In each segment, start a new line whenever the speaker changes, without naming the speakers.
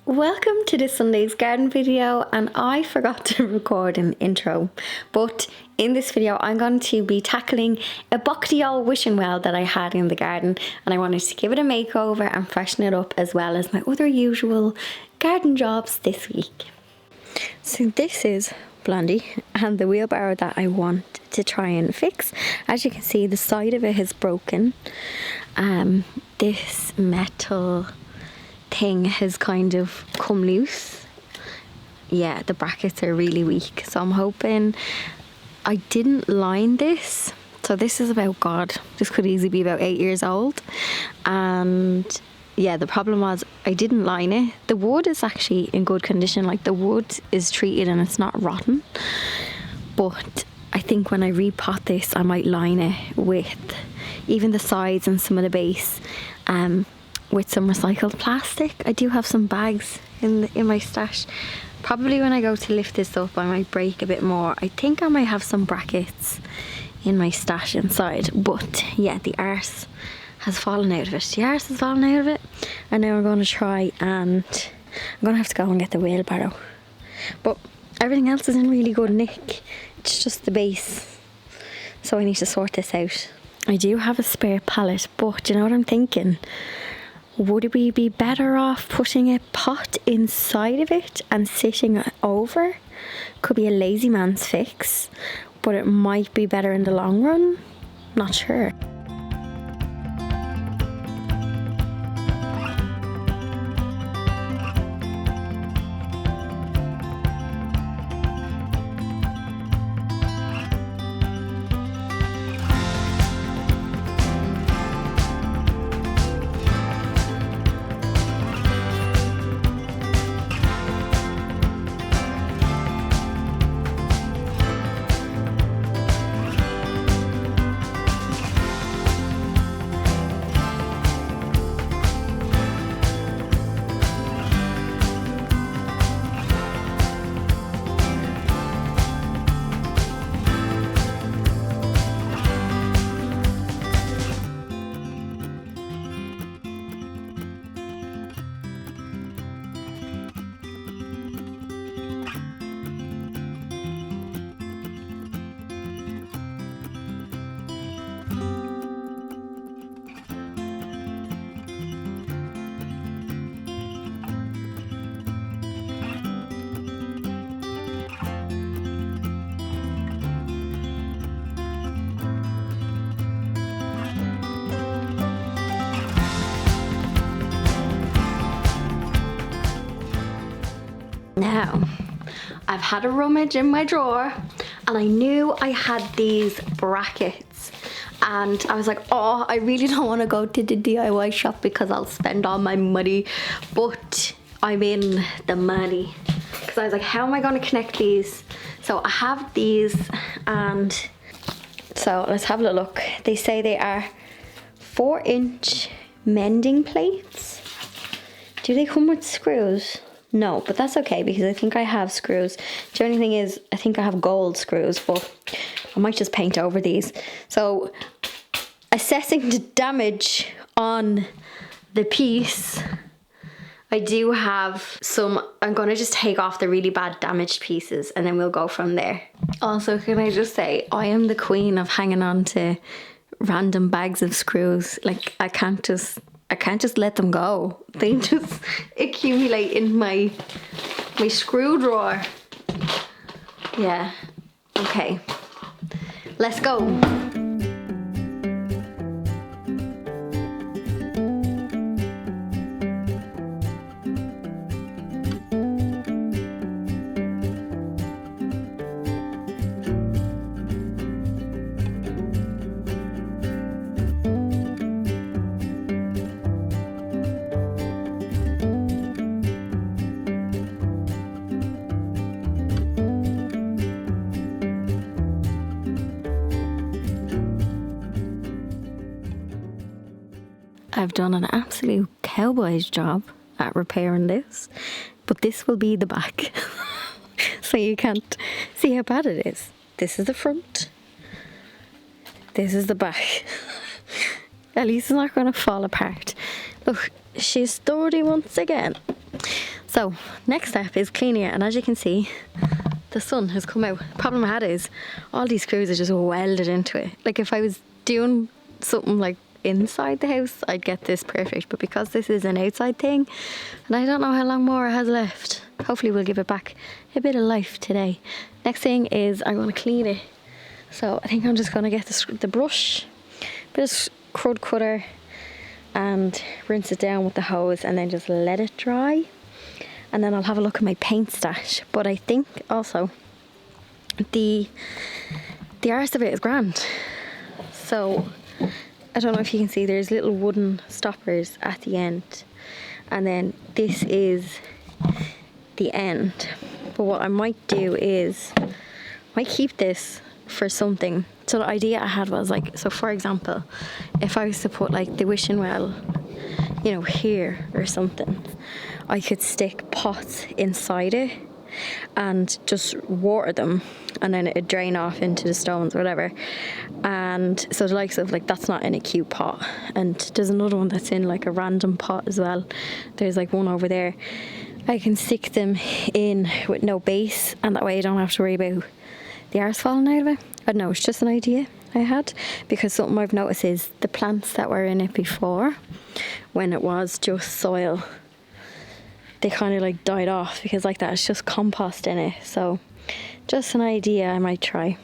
Welcome to this Sunday's garden video, and I forgot to record an intro, but in this video I'm going to be tackling a buckety old wishing well that I had in the garden, and I wanted to give it a makeover and freshen it up as well as my other usual garden jobs this week. So this is Blondie and the wheelbarrow that I want to try and fix. As you can see, the side of it is broken. This metal thing has kind of come loose. Yeah, the brackets are really weak, so I'm hoping I didn't line this. So this is about, God, this could easily be about 8 years old, and yeah, the problem was I didn't line it. The wood is actually in good condition, like the wood is treated and it's not rotten, but I think when I repot this I might line it with even the sides and some of the base with some recycled plastic. I do have some bags in my stash. Probably when I go to lift this up I might break a bit more. I think I might have some brackets in my stash inside, but yeah, the arse has fallen out of it. The arse has fallen out of it, and now we're going to try and I'm going to have to go and get the wheelbarrow. But everything else is in really good nick. It's just the base, so I need to sort this out. I do have a spare pallet, but do you know what I'm thinking? Would we be better off putting a pot inside of it and sitting over? Could be a lazy man's fix, but it might be better in the long run. Not sure. Now, I've had a rummage in my drawer and I knew I had these brackets, and I was like, oh, I really don't want to go to the DIY shop because I'll spend all my money, but I'm in the money because I was like, how am I going to connect these? So I have these, and so let's have a look. They say they are 4-inch mending plates. Do they come with screws? No, but that's okay because I think I have screws. The only thing is I think I have gold screws, but I might just paint over these. So assessing the damage on the piece, I do have some. I'm going to just take off the really bad damaged pieces and then we'll go from there. Also, can I just say, I am the queen of hanging on to random bags of screws. Like, I can't just let them go. They just accumulate in my screw drawer. Yeah. Okay. Let's go. I've done an absolute cowboy's job at repairing this, but this will be the back. So you can't see how bad it is. This is the front. This is the back. At least it's not going to fall apart. Look, she's sturdy once again. So next step is cleaning it, and as you can see, the sun has come out. Problem I had is all these screws are just welded into it. Like if I was doing something like inside the house, I'd get this perfect, but because this is an outside thing and I don't know how long more it has left, hopefully we'll give it back a bit of life today. Next thing is I'm going to clean it, so I think I'm just going to get the brush, bit of crud cutter, and rinse it down with the hose and then just let it dry, and then I'll have a look at my paint stash. But I think also the arse of it is grand. So I don't know if you can see, there's little wooden stoppers at the end, and then this is the end. But what I might do is I might keep this for something. So the idea I had was like, so for example, if I was to put like the wishing well, you know, here or something, I could stick pots inside it and just water them, and then it'd drain off into the stones or whatever. And so the likes of like, that's not in a cute pot, and there's another one that's in like a random pot as well. There's like one over there. I can stick them in with no base, and that way I don't have to worry about the arse falling out of it. I don't know, it's just an idea I had, because something I've noticed is the plants that were in it before, when it was just soil, they kind of like died off, because like that, it's just compost in it. So just an idea I might try.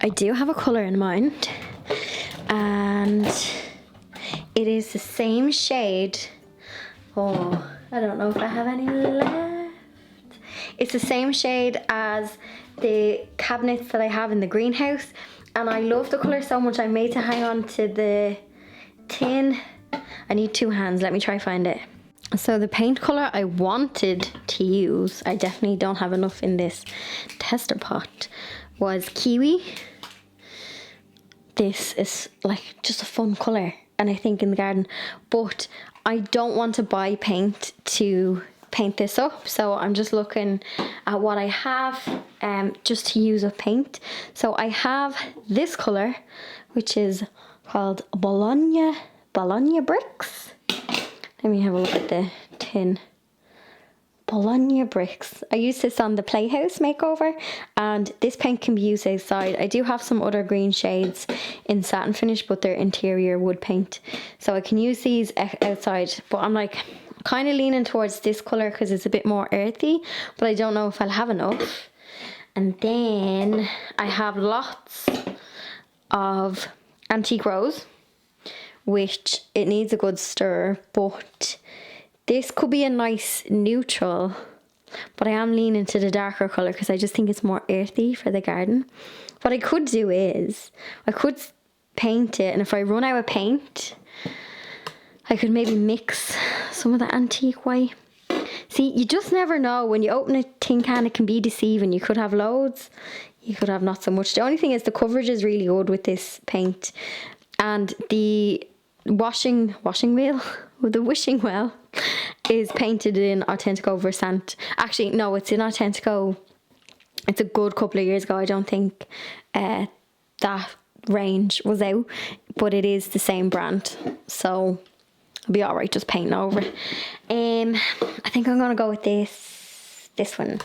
I do have a colour in mind, and it is the same shade. Oh, I don't know if I have any left. It's the same shade as the cabinets that I have in the greenhouse, and I love the colour so much I made to hang on to the tin. I need two hands, let me try find it. So the paint colour I wanted to use, I definitely don't have enough in this tester pot, was kiwi. This is like just a fun colour, and I think in the garden, but I don't want to buy paint to paint this up, so I'm just looking at what I have just to use up paint. So I have this colour, which is called Bologna bricks. Let me have a look at the tin. Bologna bricks. I used this on the Playhouse makeover, and this paint can be used outside. I do have some other green shades in satin finish, but they're interior wood paint, so I can use these outside. But I'm like kind of leaning towards this colour because it's a bit more earthy, but I don't know if I'll have enough. And then I have lots of antique rose, which it needs a good stir, but this could be a nice neutral, but I am leaning to the darker colour because I just think it's more earthy for the garden. What I could do is, I could paint it, and if I run out of paint, I could maybe mix some of the antique white. See, you just never know. When you open a tin can, it can be deceiving. You could have loads, you could have not so much. The only thing is the coverage is really good with this paint, and the washing wheel, or the wishing well, is painted in Authentico Versant. Actually, no, it's in Authentico. It's a good couple of years ago. I don't think that range was out, but it is the same brand, so it'll be alright just painting over. I think I'm gonna go with this one.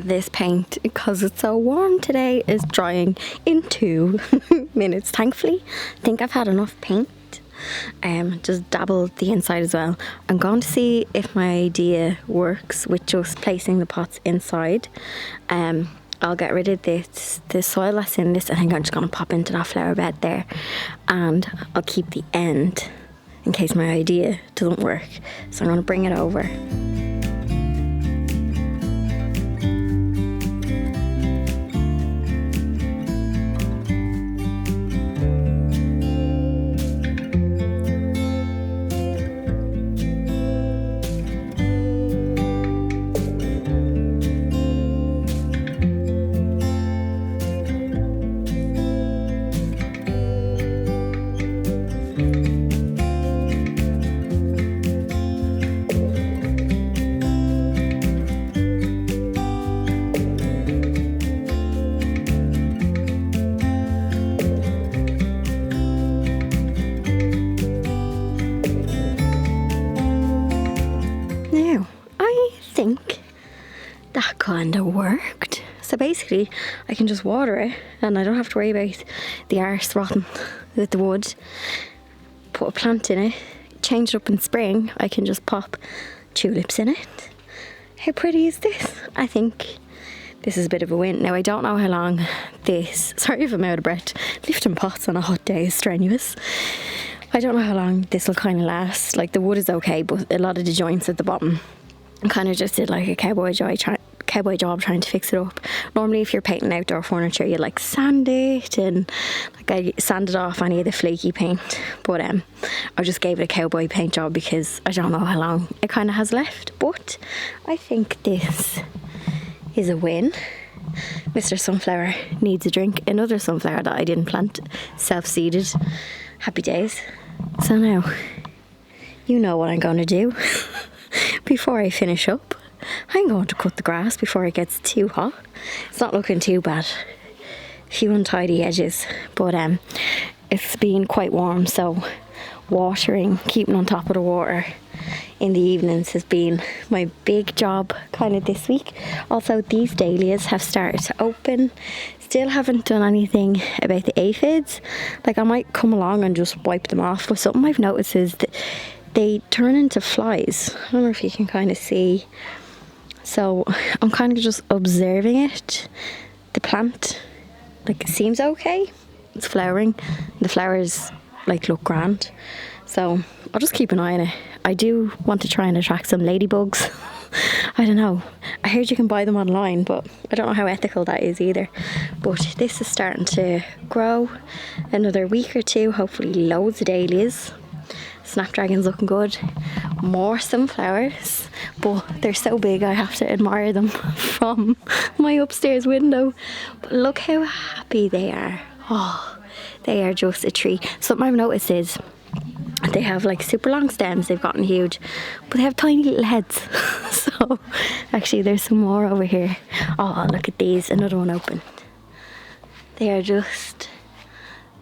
this paint, because it's so warm today, is drying in 2 minutes. Thankfully, I think I've had enough paint. Just dabble the inside as well. I'm going to see if my idea works with just placing the pots inside. I'll get rid of the soil that's in this. I think I'm just going to pop into that flower bed there, and I'll keep the end in case my idea doesn't work. So I'm going to bring it over. That kind of worked. So basically I can just water it and I don't have to worry about the arse rotting with the wood. Put a plant in it, change it up in spring, I can just pop tulips in it. How pretty is this? I think this is a bit of a win. Now I don't know how long this, sorry if I'm out of breath, lifting pots on a hot day is strenuous. I don't know how long this will kind of last. Like the wood is okay, but a lot of the joints at the bottom kind of just did like a cowboy job trying to fix it up. Normally if you're painting outdoor furniture you like sand it, and like I sanded off any of the flaky paint, but I just gave it a cowboy paint job because I don't know how long it kind of has left. But I think this is a win. Mr. Sunflower needs a drink. Another sunflower that I didn't plant, self-seeded. Happy days. So now you know what I'm going to do. Before I finish up, I'm going to cut the grass before it gets too hot. It's not looking too bad. A few untidy edges, but it's been quite warm, so watering, keeping on top of the water in the evenings has been my big job kind of this week. Also, these dahlias have started to open. Still haven't done anything about the aphids. Like I might come along and just wipe them off, but something I've noticed is that they turn into flies. I don't know if you can kind of see. So I'm kind of just observing it. The plant, like, it seems okay. It's flowering. The flowers, like, look grand. So I'll just keep an eye on it. I do want to try and attract some ladybugs. I don't know. I heard you can buy them online, but I don't know how ethical that is either. But this is starting to grow. Another week or two, hopefully loads of dahlias. Snapdragon's looking good. More sunflowers, but they're so big I have to admire them from my upstairs window. But look how happy they are. Oh, they are just a treat. Something I've noticed is they have like super long stems, they've gotten huge, but they have tiny little heads. So actually there's some more over here. Oh, look at these, another one open. They are just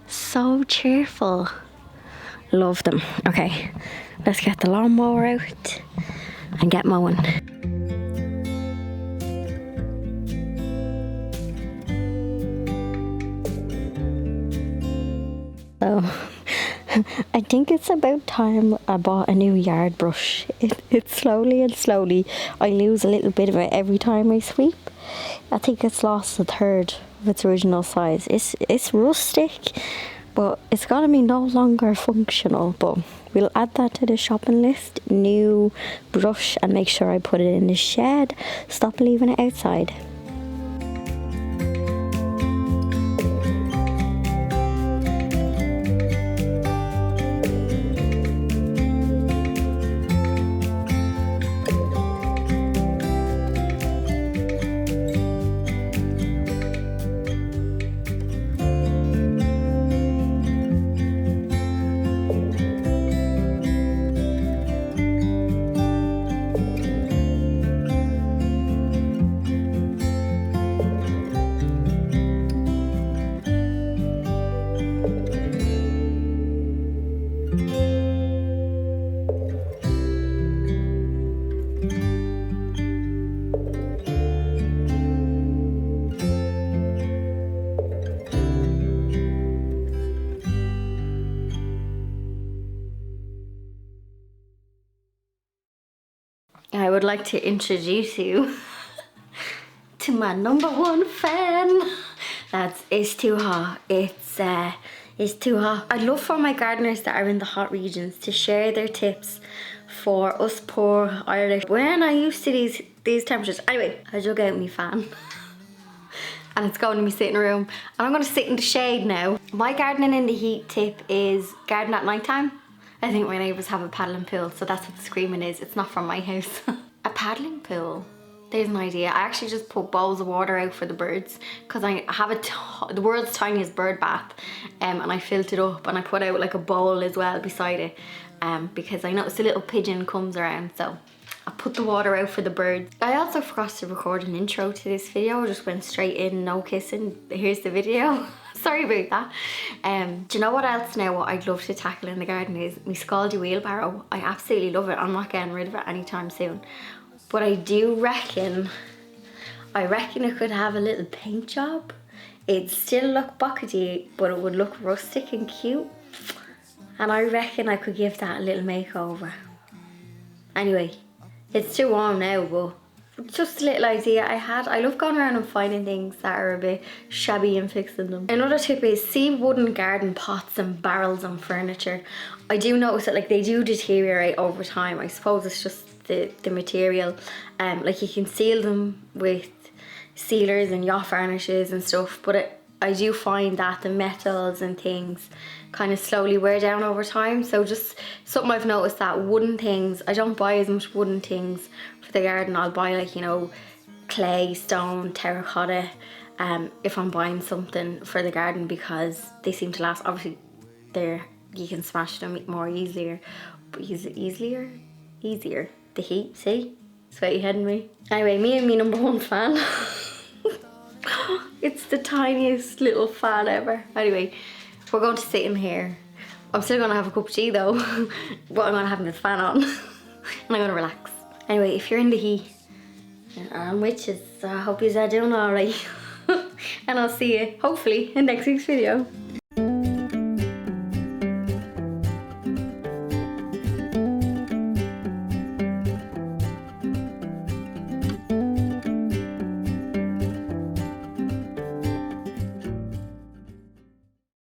so cheerful. Love them. Okay, let's get the lawnmower out and get mowing. So I think it's about time I bought a new yard brush. It's slowly and slowly I lose a little bit of it every time I sweep. I think it's lost a third of its original size. It's rustic, but it's gonna be no longer functional. But we'll add that to the shopping list. New brush, and make sure I put it in the shed. Stop leaving it outside. I would like to introduce you to my #1 fan. It's too hot. It's too hot. I'd love for my gardeners that are in the hot regions to share their tips for us poor Irish. We're not used to these temperatures. Anyway, I dug out my fan. And it's going to my sitting room. And I'm gonna sit in the shade now. My gardening in the heat tip is garden at night time. I think my neighbours have a paddling pool, so that's what the screaming is. It's not from my house. A paddling pool. There's an idea. I actually just put bowls of water out for the birds because I have the world's tiniest bird bath, and I filled it up and I put out like a bowl as well beside it, because I noticed a little pigeon comes around, so I put the water out for the birds. I also forgot to record an intro to this video. I just went straight in, no kissing. Here's the video. Sorry about that. Do you know what else now what I'd love to tackle in the garden is my scaldy wheelbarrow. I absolutely love it. I'm not getting rid of it anytime soon. But I do reckon, it could have a little paint job. It'd still look buckety, but it would look rustic and cute. And I reckon I could give that a little makeover. Anyway, it's too warm now, but just a little idea I had. I love going around and finding things that are a bit shabby and fixing them. Another tip is see wooden garden pots and barrels and furniture. I do notice that like they do deteriorate over time. I suppose it's just the material. Like you can seal them with sealers and yacht varnishes and stuff, but I do find that the metals and things kind of slowly wear down over time. So just something I've noticed, that wooden things, I don't buy as much wooden things for the garden. I'll buy like, you know, clay, stone, terracotta, if I'm buying something for the garden, because they seem to last. Obviously you can smash them more easier, but easier the heat, see, sweaty head in me. Anyway, me and me #1 fan. It's the tiniest little fan ever. Anyway, we're going to sit in here. I'm still gonna have a cup of tea though, but I'm gonna have the fan on and I'm gonna relax. Anyway, if you're in the heat and witches, I hope you're doing alright. And I'll see you hopefully in next week's video.